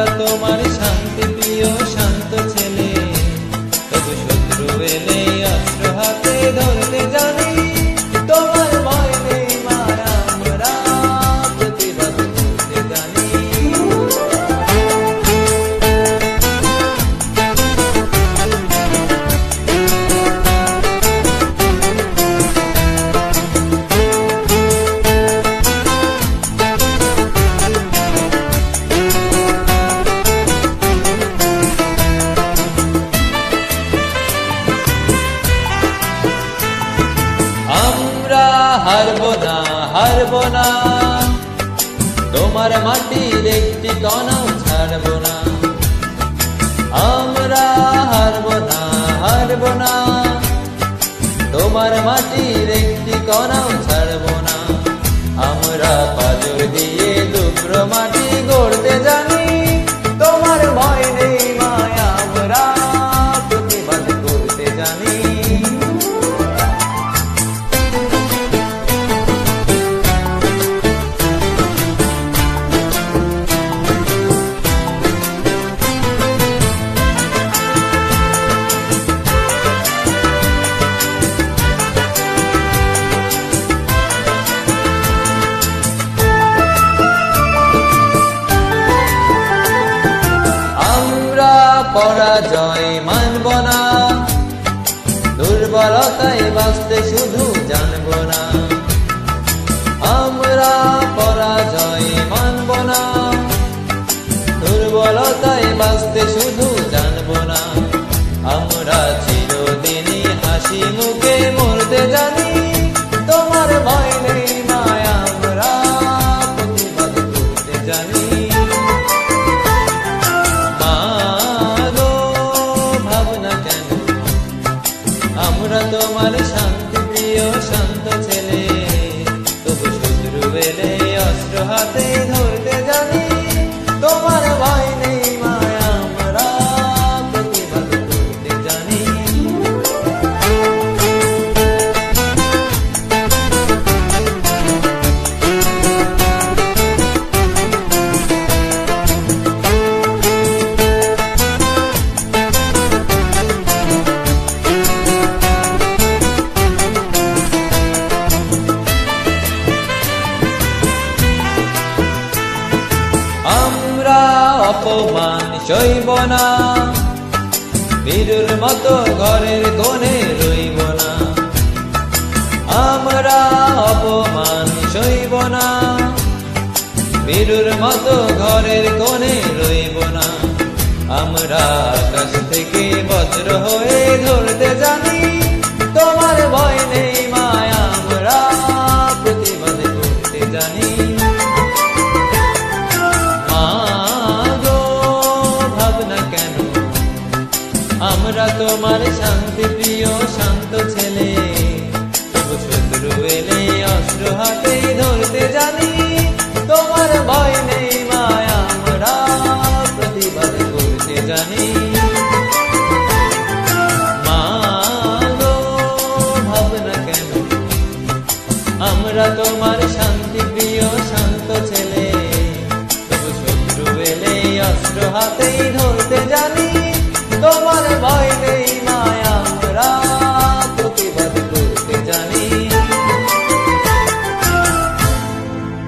আমরা তোমার শান্তি প্রিয় শান্ত ছেলে, তবু শত্রু এলে অস্ত্র হাতে ধরতে জানি। তোমার ভয় নেই মায়া, আমরা প্রতিবাদ করতে জানি। আমরা হারবো না, হারবো না, তোমার মাটির একটি কণাও ছাড়বো না। আমরা হারবো না, হারবো না, তোমার মাটির একটি কণাও ছাড়বো না। আমরা পাথর দিয়ে টুকরো মাটি গড়তে জানি। তোমার ভয় নেই মায়া, আমরা প্রতিবাদ করতে জানি। পরাজয় মানব না, দুর্বলতায় বাঁচতে শুধু জানব না। আমরা পরাজয় মানব না, দুর্বলতায় বাঁচতে শুধু জানব না। আমরা চিরদিনই হাসি মুখে মরতে জানি। তোমার ভয় নেই মায়া, আমরা প্রতিবাদ করতে জানি। আমরা তোমার শান্তি প্রিয় শান্ত ছেলে, তবু শত্রু এলে অস্ত্র হাতে ধরতে জানি। তোমার ভয় নেই মায়া, আমরা প্রতিবাদ করতে জানি। আমরা অপমান সইব না, বীরুর মতো ঘরের কোণে রইব না। আমরা অপমান সইব না, বীরুর মতো ঘরের কোণে রইব না। আমরা আকাশ থেকে বজ্র হয়ে ধরতে জানি। তোমার ভয় নেই মায়া, আমরা প্রতিবাদ করতে জানি। আমরা তোমার শান্তি প্রিয় শান্ত ছেলে, তবু শত্রু এলে অস্ত্র হাতেই ধরতে জানি। তোমার ভয় নেই মায়া, আমরা প্রতিবাদ করতে জানি। মা গো ভাবনা কেন, আমরা তোমার শান্তি প্রিয় শান্ত ছেলে, তবু শত্রু এলে অস্ত্র হাতেই ধরতে জানি। তোমার ভয়